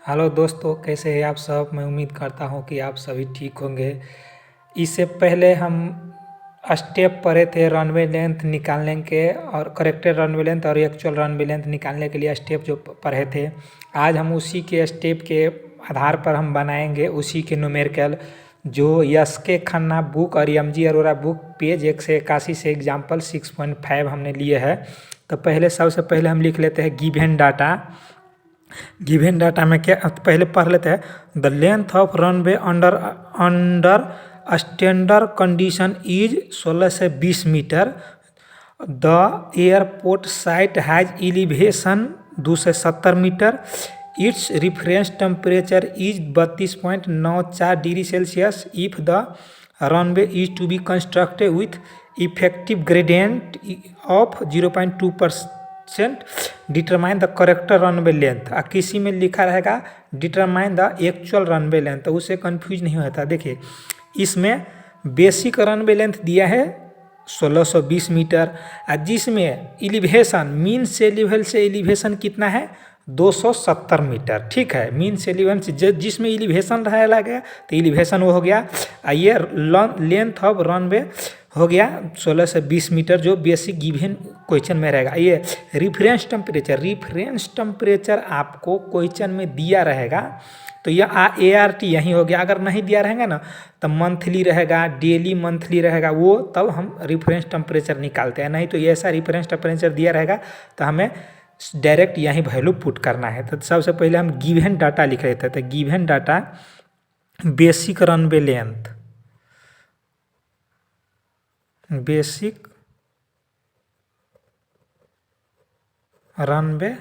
Hello दोस्तों, कैसे हैं आप सब। मैं उम्मीद करता हूं कि आप सभी ठीक होंगे। इससे पहले हम स्टेप पढ़े थे रनवे लेंथ निकालने के, और करेक्टेड रनवे लेंथ और एक्चुअल रनवे लेंथ निकालने के लिए स्टेप जो पढ़े थे। आज हम उसी के स्टेप के आधार पर हम बनाएंगे उसी के न्यूमेरिकल, जो यस के खन्ना बुक और M G Arora book page 181 से एग्जाम्पल 6.5 हमने लिए है। तो सबसे पहले हम लिख लेते हैं गिवन डाटा। गिवन डाटा में क्या, पहले पढ़ लेते हैं। The length of runway under under standard condition is 16 से 20 metre. The airport site has elevation 270 metre. Its reference temperature is 32.94 degree Celsius if the runway is to be constructed with effective gradient of 0.2%। Determine the correct runway length. किसी में लिखा रहेगा determine the actual runway length, तो उससे confuse नहीं होता। देखिए, इसमें बेसिक रनवे लेंथ दिया है 1620 मीटर, जिसमें एलिवेशन मीन से लेवल से एलिवेशन कितना है 270 मीटर। ठीक है, मीन से एलिवेशन जिसमें एलिवेशन रहेगा गया तो एलिवेशन वो हो गया। ये लेंथ ऑफ रनवे हो गया 16 से 20 मीटर, जो बेसिक गिवन क्वेश्चन में रहेगा। ये रिफरेंस टेम्परेचर आपको क्वेश्चन में दिया रहेगा, तो यह ART यहीं हो गया। अगर नहीं दिया रहेगा ना तो मंथली रहेगा, डेली मंथली रहेगा, वो तब हम रिफरेंस टेम्परेचर निकालते हैं। नहीं तो ऐसा रिफरेंस टेम्परेचर दिया रहेगा तो हमें डायरेक्ट यहीं वैल्यू पुट करना है। तो सबसे पहले हम गिवन डाटा लिख लेते थे। तो given data basic runway length, basic runway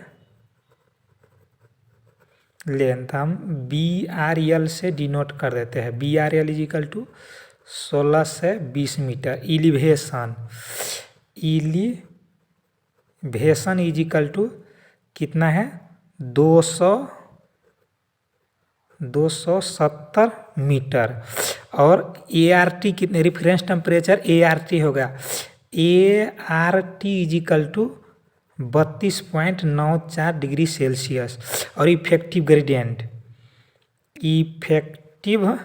length हम BRL से डिनोट कर देते हैं। BRL इज इक्वल टू 16 से 20 metre. Elevation is equal to कितना है 270 मीटर। और ART कितने, रिफरेंस टेम्परेचर ART होगा, ART is equal to 32.94 degree Celsius. और effective gradient, effective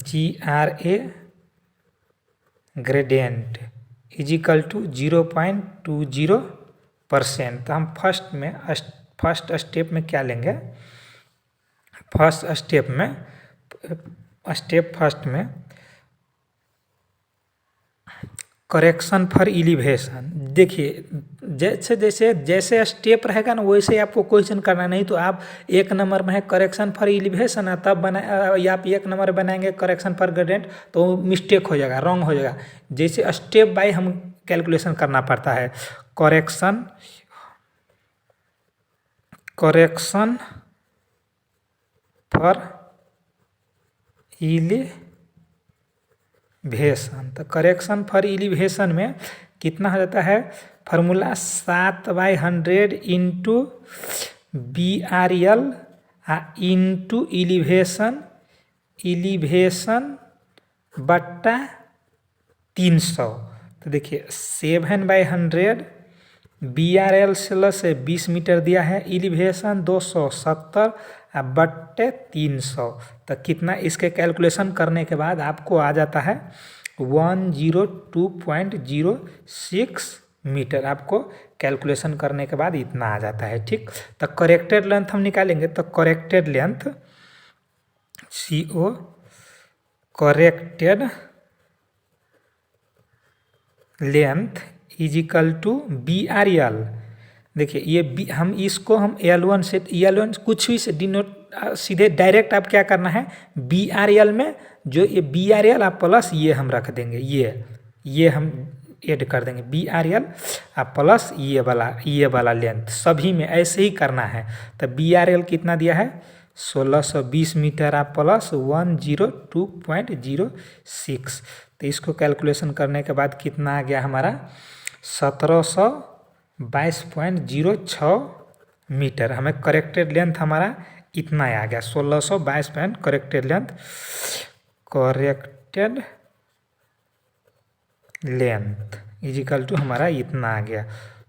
GRA gradient is equal to 0.20%। तो हम फर्स्ट स्टेप में क्या लेंगे, स्टेप फर्स्ट में करेक्शन फॉर एलिवेशन। देखिए, जैसे स्टेप रहेगा ना वैसे आपको क्वेश्चन करना। नहीं तो आप एक नंबर में है करेक्शन फॉर एलिवेशन है, तब या आप एक नंबर बनाएंगे करेक्शन फॉर ग्रेडियंट तो मिस्टेक हो जाएगा, रॉन्ग हो जाएगा। जैसे स्टेप बाय हम कैलकुलेशन करना पड़ता है। Correction for elevation. तो करेक्शन फॉर एलिवेशन में कितना हो जाता है, formula 7/100 into BRL into elevation बट्टा 300। तो देखिए 7/100 BRL 16 से 20 मीटर दिया है, एलिवेशन 270 बट्टे 300। तो कितना, इसके कैलकुलेशन करने के बाद आपको आ जाता है 102.06 मीटर। आपको कैलकुलेशन करने के बाद इतना आ जाता है। ठीक, तो करेक्टेड लेंथ हम निकालेंगे। तो corrected length CO corrected length is equal to BRL। देखिए ये हम इसको हम L1 कुछ भी से डिनोट, सीधे डायरेक्ट आप क्या करना है BRL में, जो ये BRL आप प्लस ये हम रख देंगे, ये हम ऐड कर देंगे BRL आप प्लस ये वाला लेंथ। सभी में ऐसे ही करना है। तो BRL कितना दिया है 1620 मीटर आप प्लस 102.06। तो इसको कैलकुलेशन करने के बाद कितना आ गया हमारा 1722.06 मीटर। हमें करेक्टेड लेंथ हमारा इतना आ गया 1622 corrected length is equal to हमारा इतना आ गया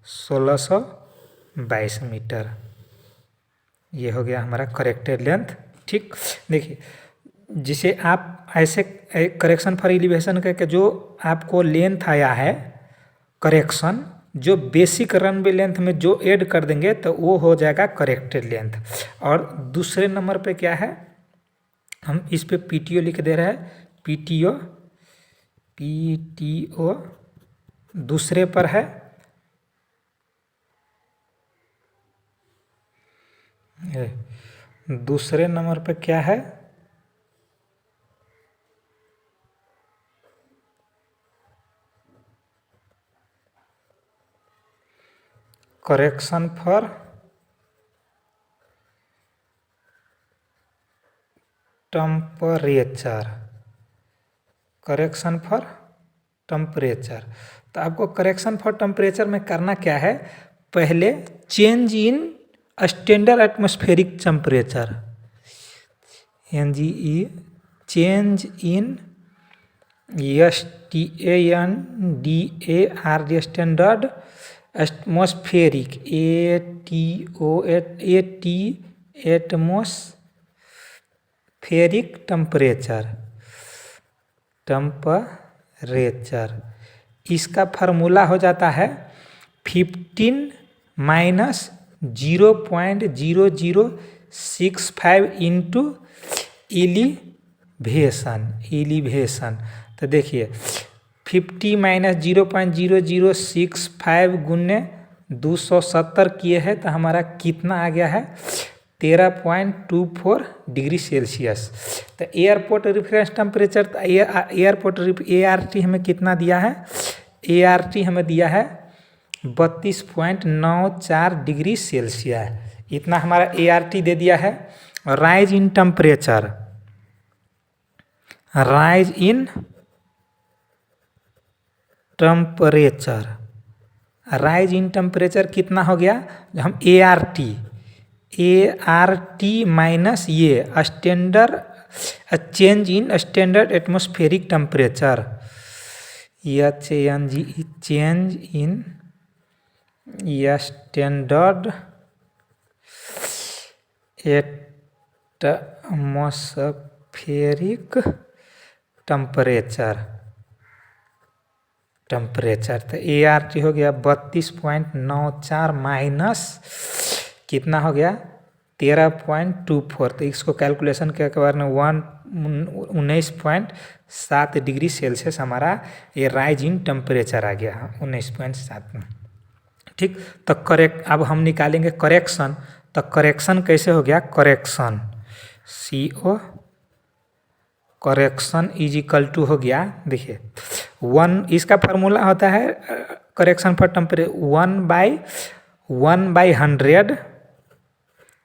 1622 मीटर। ये हो गया हमारा करेक्टेड लेंथ। ठीक, देखिए जिसे आप ऐसे करेक्शन फॉर एलिवेशन करके जो आपको लेंथ आया है करेक्शन, जो बेसिक रनवे लेंथ में जो ऐड कर देंगे तो वो हो जाएगा करेक्टेड लेंथ। और दूसरे नंबर पे क्या है, हम इस पे पीटीओ लिख दे रहे हैं, पीटीओ दूसरे पर है दूसरे नंबर पे क्या है, correction for temperature, correction for temperature. तो आपको करेक्शन फॉर टेम्परेचर में करना क्या है, पहले change in standard atmospheric temperature, NGE, change in STANDARD standard atmospheric, atmospheric temperature, इसका फार्मूला हो जाता है 15 माइनस 0.0065 इंटू एलिवेशन। तो देखिए 50 माइनस 0.0065 गुने 270 किए हैं तो हमारा कितना आ गया है 13.24 डिग्री सेल्सियस। तो airport reference temperature, airport ART हमें कितना दिया है, ART हमें दिया है 32.94 डिग्री सेल्सियस, इतना हमारा ART दे दिया है। Rise in temperature, rise in temperature, rise in temperature कितना हो गया, हम ART माइनस ये standard change in standard atmospheric temperature, CHANG, change in standard atmospheric temperature. तो ART हो गया 32.94 माइनस कितना हो गया 13.24। तो इसको कैलकुलेशन के बाद में 19.7 डिग्री सेल्सियस हमारा ये राइज इन टेम्परेचर आ गया 19.7 में। ठीक, तो अब हम निकालेंगे करेक्शन। तो करेक्शन कैसे हो गया, correction CO correction is equal to हो गया, देखिए 1, इसका फार्मूला होता है करेक्शन फॉर टेम्परेचर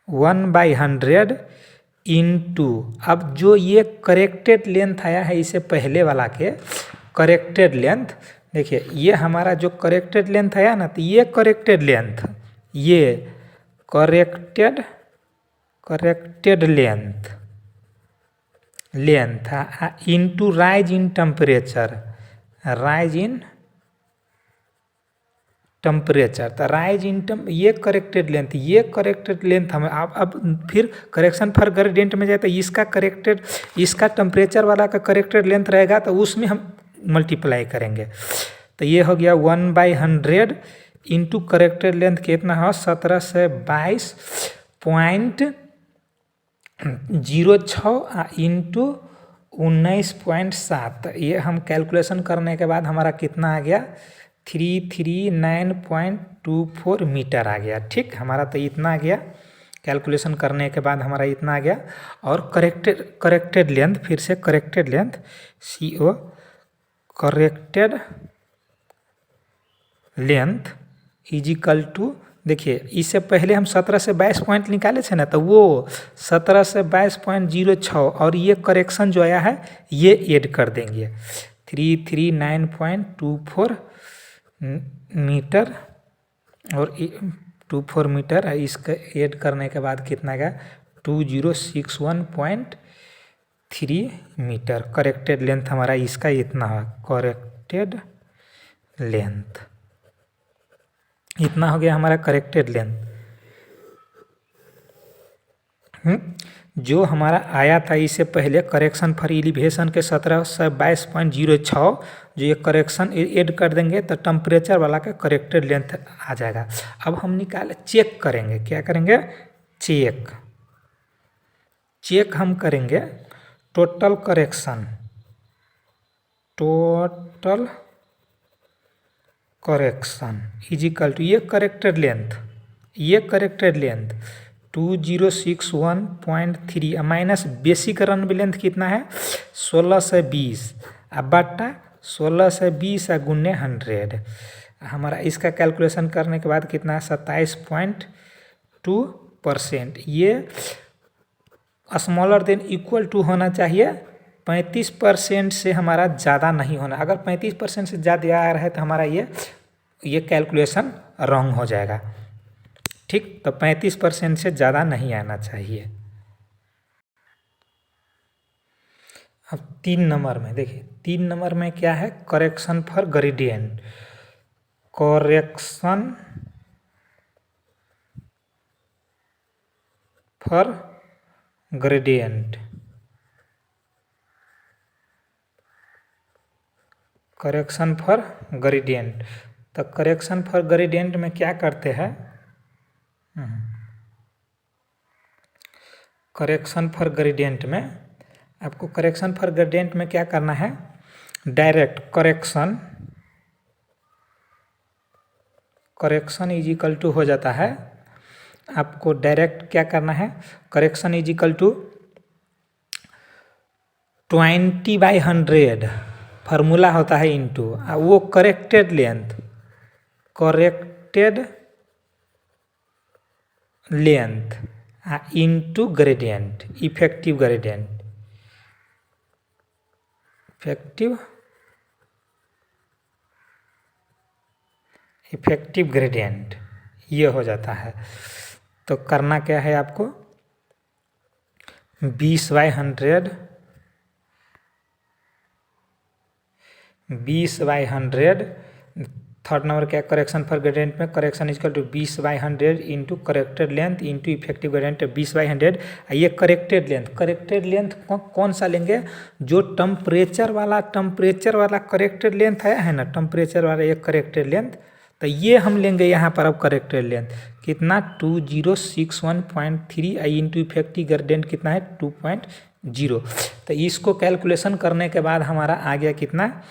1/100 इंटू, अब जो ये करेक्टेड लेंथ आया है इसे पहले वाला के करेक्टेड लेंथ, देखिए ये हमारा जो करेक्टेड लेंथ आया ना, तो ये करेक्टेड लेंथ, ये corrected length into rise in temperature, rise in temperature. तो राइज इन ये करेक्टेड लेंथ हमें अब फिर करेक्शन फॉर ग्रेडियंट में जाए तो इसका टेम्परेचर वाला का करेक्टेड लेंथ रहेगा तो उसमें हम मल्टीप्लाई करेंगे। तो ये हो गया 1/100 इंटू करेक्टेड लेंथ कितना हो 1722.06 इंटू 19.7। ये हम कैलकुलेशन करने के बाद हमारा कितना आ गया 339.24 मीटर आ गया। ठीक, हमारा तो इतना आ गया कैलकुलेशन करने के बाद हमारा इतना आ गया। और करेक्टेड लेंथ, फिर से corrected length CO corrected length is equal to, देखिए इससे पहले हम 17 से 22 पॉइंट निकाले थे ना, तो वो 17 से 22.06 और ये करेक्शन जो आया है ये ऐड कर देंगे 339.24 मीटर और 24 मीटर, इसका ऐड करने के बाद कितना गया 2061.3 मीटर। करेक्टेड लेंथ हमारा इसका इतना है, करेक्टेड लेंथ इतना हो गया हमारा करेक्टेड लेंथ। जो हमारा आया था इससे पहले करेक्शन फॉर एलिवेशन के 1722.06, जो ये करेक्शन ऐड कर देंगे तो टेम्परेचर वाला का करेक्टेड लेंथ आ जाएगा। अब हम चेक करेंगे, क्या करेंगे, चेक हम करेंगे total correction is equal to ये corrected length 2061.3 minus basic runway length कितना है 1620 अब बटा 1620 गुने 100। हमारा इसका कैलकुलेशन करने के बाद कितना है 27.2%। ये स्मॉलर देन इक्वल टू होना चाहिए 35% से हमारा ज़्यादा नहीं होना। अगर 35% से ज़्यादा आ रहा है तो हमारा ये कैलकुलेशन रॉन्ग हो जाएगा। ठीक, तो 35% से ज़्यादा नहीं आना चाहिए। अब 3 नंबर में देखिए, 3 नंबर में क्या है, correction for gradient. Correction for gradient, correction for gradient. तो करेक्शन फॉर ग्रेडियंट में क्या करते हैं, करेक्शन फॉर ग्रेडियंट में आपको करेक्शन फॉर ग्रेडियंट में क्या करना है, direct correction is equal to हो जाता है, आपको डायरेक्ट क्या करना है, correction is equal to 20/100 formula होता है इंटू वो corrected length into gradient, effective gradient ये हो जाता है। तो करना क्या है आपको 20/100 थर्ड नंबर क्या करेक्शन फॉर ग्रेडियंट में correction equal to 20/100 into corrected length into effective gradient 20/100। ये करेक्टेड लेंथ कौन सा लेंगे, जो टेम्परेचर वाला करेक्टेड लेंथ है ना, टेम्परेचर वाला ये करेक्टेड लेंथ, तो ये हम लेंगे यहाँ पर। अब करेक्टेड लेंथ कितना 2061.3 इंटू इफेक्टिव ग्रेडियंट कितना है 2.0। तो इसको कैलकुलेशन करने के बाद हमारा आ गया कितना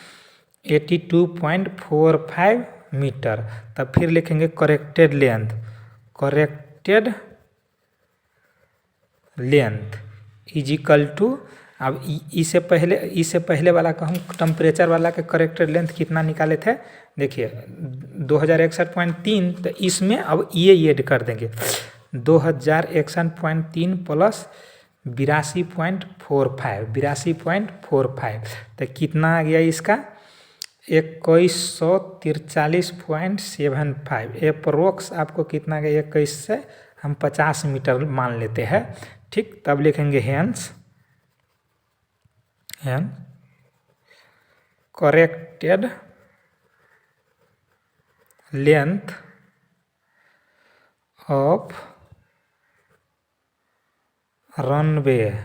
82.45 मीटर। तब फिर लिखेंगे corrected length is equal to, अब इससे पहले वाला का हम टेम्परेचर वाला के करेक्टेड लेंथ कितना निकाले थे, देखिए 2061.3, तो इसमें अब ये ऐड कर देंगे 2061.3 प्लस 82.45, तो कितना आ गया इसका 2143.75। अप्रोक्स आपको कितना गया 21 से हम 50 मीटर मान लेते हैं। ठीक, तब लिखेंगे hence corrected length of runway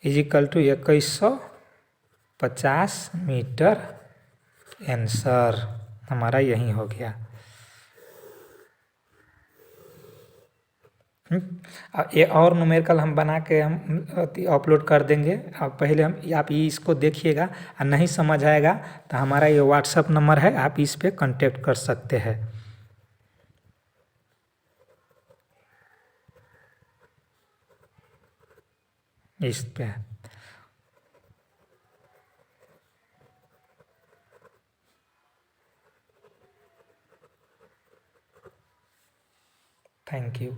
is equal to 2150 metre. Answer हमारा यही हो गया। ये और न्यूमेरिकल हम बना के हम अपलोड कर देंगे। अब पहले आप इसको देखिएगा, और नहीं समझ आएगा तो हमारा ये व्हाट्सएप नंबर है, आप इस पे कांटेक्ट कर सकते हैं। इस पे थैंक यू।